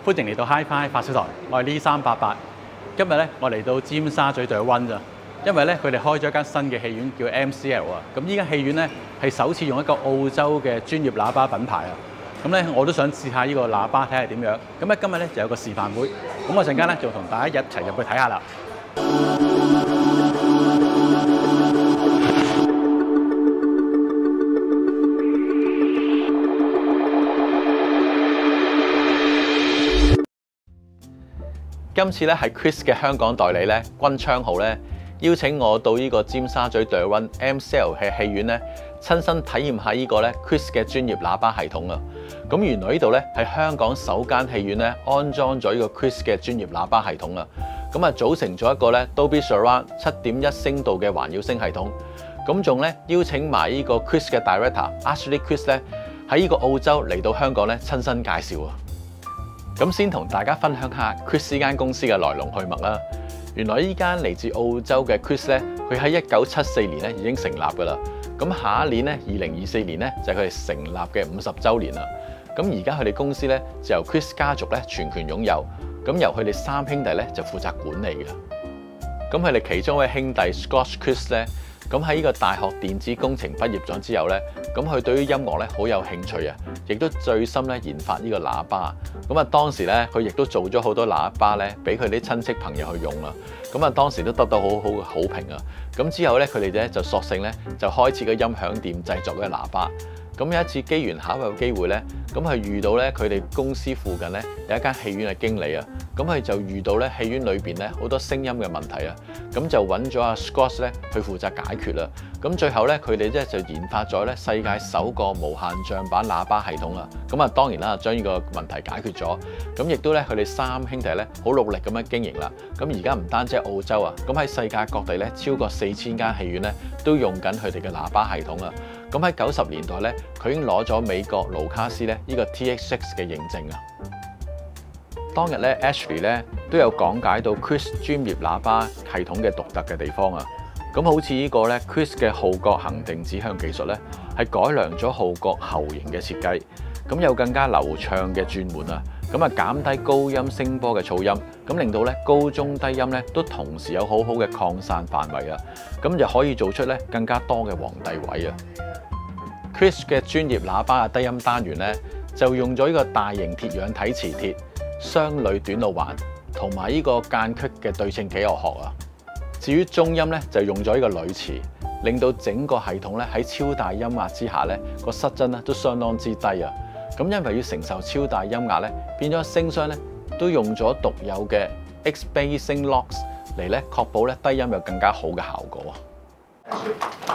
歡迎嚟到 HiFi 發燒台，我係呢388。今日咧，我嚟到尖沙咀對 One 咋，因為咧佢哋開咗一間新嘅戲院叫 MCL 啊。咁呢間戲院咧係首次用一個澳洲嘅專業喇叭品牌啊。咁咧我都想試下呢個喇叭睇下點樣。咁咧今日咧就有個示範會，咁我陣間咧就同大家一齊入去睇下啦。今次咧係 Krix 嘅香港代理咧，君昌豪咧邀請我到呢個尖沙咀對 One MCL 嘅戲院咧，親身體驗下呢個咧 Krix 嘅專業喇叭系統啊！咁原來呢度咧係香港首間戲院咧安裝咗呢個 Krix 嘅專業喇叭系統啊！咁啊組成咗一個咧 Dolby Surround 7.1聲道嘅環繞聲系統，咁仲咧邀請埋呢個 Krix 嘅 Director Krix 咧喺呢個澳洲嚟到香港咧親身介紹啊！咁先同大家分享下 Krix 呢間公司嘅來龍去脈啦。原來呢間嚟自澳洲嘅 Krix 咧，佢喺1974年咧已經成立㗎啦。咁下一年咧，2024年咧就係佢哋成立嘅50週年啦。咁而家佢哋公司咧就由 Krix 家族咧全權擁有，咁由佢哋3兄弟咧就負責管理嘅。咁佢哋其中一位兄弟 Krix 咧，咁喺呢個大學電子工程畢業咗之後咧，咁佢對於音樂咧好有興趣啊，亦都醉心咧研發呢個喇叭。咁啊當時咧佢亦都做咗好多喇叭咧，俾佢啲親戚朋友去用啦。咁啊當時都得到好好嘅好評啊。咁之後咧佢哋咧就索性咧就開設個音響店製作嘅喇叭。咁有一次機緣巧合嘅機會咧，咁佢遇到咧佢哋公司附近咧有一間戲院嘅經理啊，咁佢就遇到咧戲院裏邊咧好多聲音嘅問題啊，咁就揾咗阿 Scott 咧去負責解決啦。咁最後咧佢哋咧就研發咗咧世界首個無限像版喇叭系統啊。咁啊當然啦，將呢個問題解決咗。咁亦都咧佢哋3兄弟咧好努力咁樣經營啦。咁而家唔單止係澳洲啊，咁喺世界各地咧超過4000間戲院咧都用緊佢哋嘅喇叭系統啊。咁喺90年代咧，佢已經攞咗美國盧卡斯咧呢個 TX6 嘅認證啊。當日咧 Ashley 咧都有講解到 Krix 專業喇叭系統嘅獨特嘅地方啊。咁好似呢個咧 Krix 嘅號角恒定指向技術咧，係改良咗號角喉型嘅設計，咁有更加流暢嘅轉換啊。咁啊減低高音聲波嘅噪音，咁令到咧高中低音咧都同時有好好嘅擴散範圍啊。咁就可以做出咧更加多嘅皇帝位啊。Krix 嘅專業喇叭嘅低音單元咧，就用咗呢個大型鐵氧體磁鐵、雙鋁短路環同埋呢個間隙嘅對稱幾何殼啊。至於中音咧，就用咗呢個鋁磁，令到整個系統咧喺超大音壓之下咧個失真咧都相當之低啊。咁因為要承受超大音壓咧，變咗聲箱咧都用咗獨有嘅 X-Basing Locks 嚟咧確保咧低音有更加好嘅效果。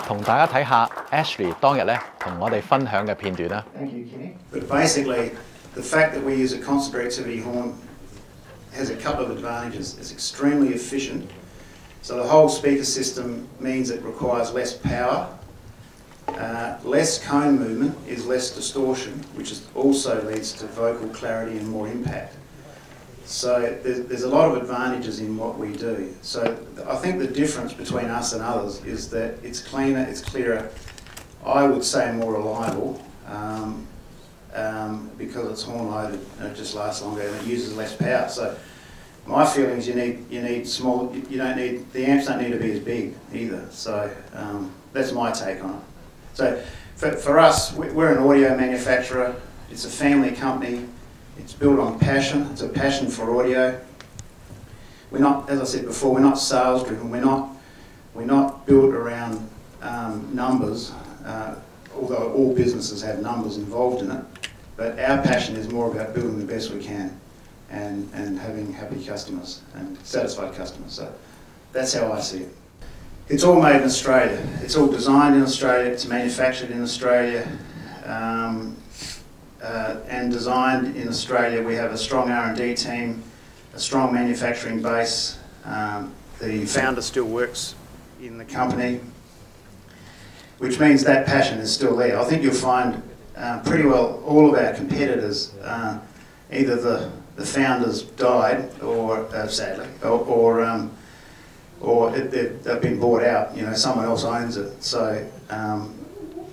同大家睇下 Ashley 當日咧同我哋分享嘅片段啦。Thank you, Kenny. But basically, the fact that we use a constant reactivity horn has a couple of advantages. It's extremely efficient. So the whole speaker system means it requires less power. Less cone movement is less distortion, which also leads to vocal clarity and more impact. So there's a lot of advantages in what we do. So I think the difference between us and others is that it's cleaner, it's clearer, I would say more reliable, because it's horn loaded and it just lasts longer and it uses less power. So my feeling is you need small, the amps don't need to be as big either. So that's my take on it. So for us, we're an audio manufacturer. It's a family company. It's built on passion. It's a passion for audio. We're not, as I said before, we're not sales driven. We're not built around numbers, although all businesses have numbers involved in it. But our passion is more about building the best we can and having happy customers and satisfied customers. So that's how I see it. It's all made in Australia. It's all designed in Australia. It's manufactured in Australia. And designed in Australia. We have a strong R&D team, a strong manufacturing base. The founder still works in the company, which means that passion is still there. I think you'll find pretty well all of our competitors, either the founders died, or sadly, or they've been bought out. You know, someone else owns it. So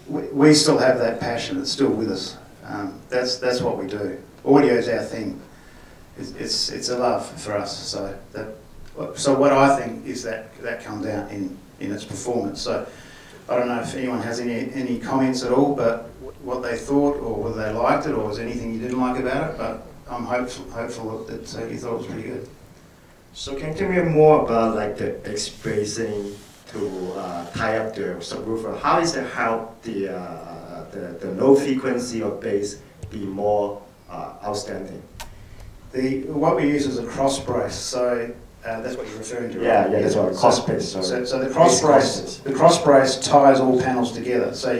we still have that passion. It's still with us. That's what we do. Audio is our thing, it's a love for us. So what I think is that comes out in its performance. So I don't know if anyone has any comments at all, but what they thought or whether they liked it or was anything you didn't like about it. But I'm hopeful that you thought it was pretty good. So can you tell me more about like the spacing to tie up the subwoofer? How is it help the low frequency of bass be more outstanding? What we use is a cross brace. So that's what you're referring to, right? Yeah, that's what cross brace. So the cross brace ties all panels together. So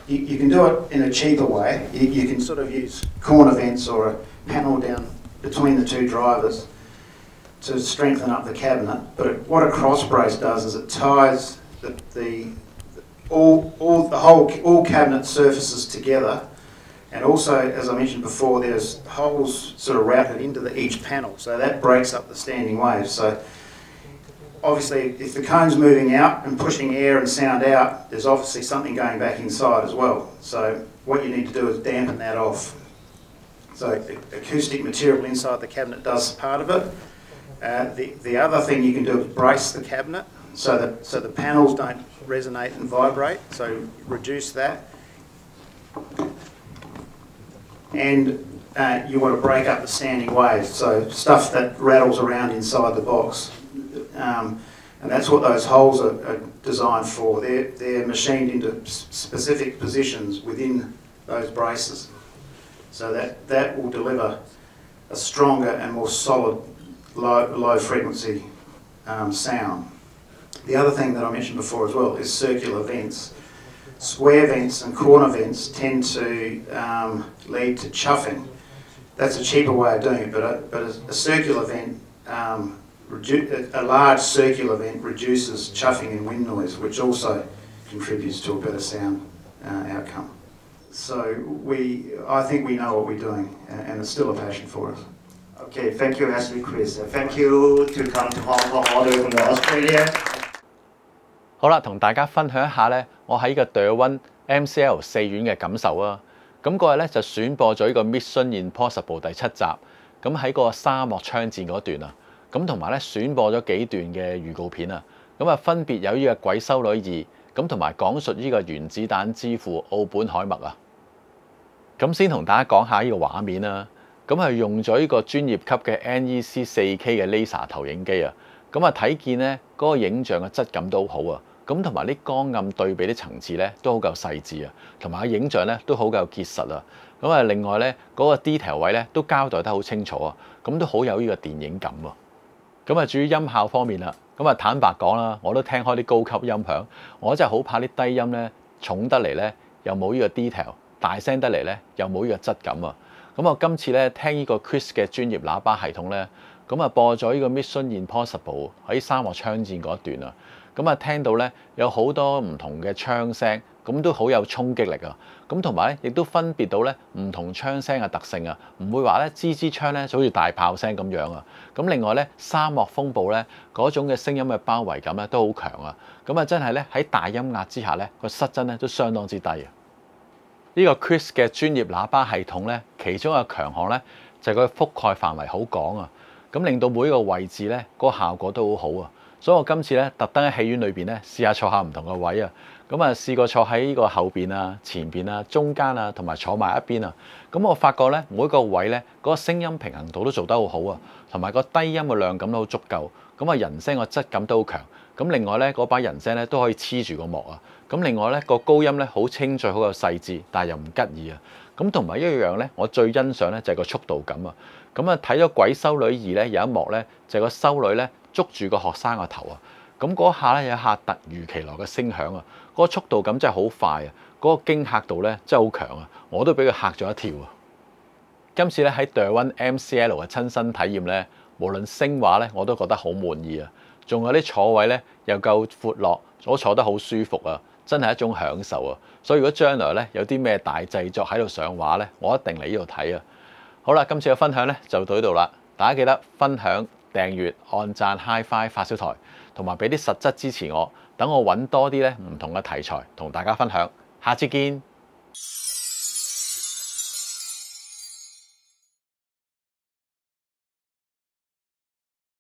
you can do it in a cheaper way. You can sort of use corner vents or a panel down between the two drivers to strengthen up the cabinet. But what a cross brace does is it ties all cabinet surfaces together. And also, as I mentioned before, there's holes sort of routed into each panel, so that breaks up the standing waves. So obviously, if the cone's moving out and pushing air and sound out, there's obviously something going back inside as well. So what you need to do is dampen that off. So acoustic material inside the cabinet does part of it. The other thing you can do is brace the cabinet so the panels don't resonate and vibrate, so reduce that. And you want to break up the standing waves, so stuff that rattles around inside the box. And that's what those holes are designed for. They're machined into specific positions within those braces. So that will deliver a stronger and more solid low frequency sound. The other thing that I mentioned before as well is circular vents. Square vents and corner vents tend to lead to chuffing. That's a cheaper way of doing it, but a circular vent, a large circular vent reduces chuffing and wind noise, which also contributes to a better sound outcome. So I think we know what we're doing, and it's still a passion for us. Okay, thank you, Ashley, Chris. Thank you to come to Hong Kong all the way from Australia. 好啦，同大家分享一下咧，我喺個 One MCL 4院嘅感受啊。咁嗰日咧就選播咗呢個 Mission Impossible 第7集，咁喺個沙漠槍戰嗰段啊，咁同埋咧選播咗幾段嘅預告片啊，咁啊分別有呢個鬼修女2，咁同埋講述呢個原子彈之父奧本海默啊。咁先同大家講下呢個畫面啦，咁係用咗呢個專業級嘅 NEC 4K 嘅 Laser 投影機啊，咁啊睇見咧嗰個影像嘅質感都好啊。咁同埋啲光暗對比啲層次咧都好夠細緻啊，同埋個影像咧都好夠結實啊。咁啊，另外咧嗰個 detail 位咧都交代得好清楚啊，咁都好有呢個電影感喎。咁啊，至於音效方面啦，咁啊坦白講啦，我都聽開啲高級音響，我真係好怕啲低音咧重得嚟咧又冇呢個 detail， 大聲得嚟咧又冇呢個質感啊。咁我今次咧聽呢個 Krix 嘅專業喇叭系統咧，咁啊播咗呢個 Mission Impossible 喺沙漠槍戰嗰一段啊。咁啊，聽到咧有好多唔同嘅槍聲，咁都好有衝擊力啊！咁同埋咧，亦都分別到咧唔同槍聲嘅特性啊，唔會話咧支槍咧就好似大炮聲咁樣啊！咁另外咧，沙漠風暴咧嗰種嘅聲音嘅包圍感咧都好強啊！咁啊，真係咧喺大音壓之下咧，個失真咧都相當之低啊！呢個 Krix 嘅專業喇叭系統咧，其中一個強項咧就係佢覆蓋範圍好廣啊！咁令到每一個位置咧嗰個效果都好好啊！所以我今次咧特登喺戲院裏邊咧試下坐下唔同嘅位啊，咁啊試過坐喺呢個後邊啊、前邊啊、中間啊，同埋坐埋一邊啊。咁我發覺咧每一個位咧嗰個聲音平衡度都做得好好啊，同埋個低音嘅量感都好足夠。咁啊人聲個質感都好強。咁另外咧嗰把人聲咧都可以黐住個幕啊。咁另外咧個高音咧好清脆、好有細緻，但係又唔吉耳啊。咁同埋一樣咧，我最欣賞咧就係個速度感啊。咁啊睇咗《鬼修女2》咧有一幕咧就係個修女咧捉住個學生個頭啊！咁嗰下咧有一下突如其來嘅聲響啊！嗰個速度感真係好快啊！嗰個驚嚇度咧真係好強啊！我都俾佢嚇咗一跳啊！今次咧喺 One MCL 嘅親身體驗咧，無論聲畫咧我都覺得好滿意啊！仲有啲坐位咧又夠闊落，我坐得好舒服啊！真係一種享受啊！所以如果將來咧有啲咩大製作喺度上畫咧，我一定嚟呢度睇啊！好啦，今次嘅分享咧就到呢度啦，大家記得分享、訂閱、按讚、Hi-Fi 發燒台，同埋俾啲實質支持我，等我揾多啲咧唔同嘅題材同大家分享。下次見。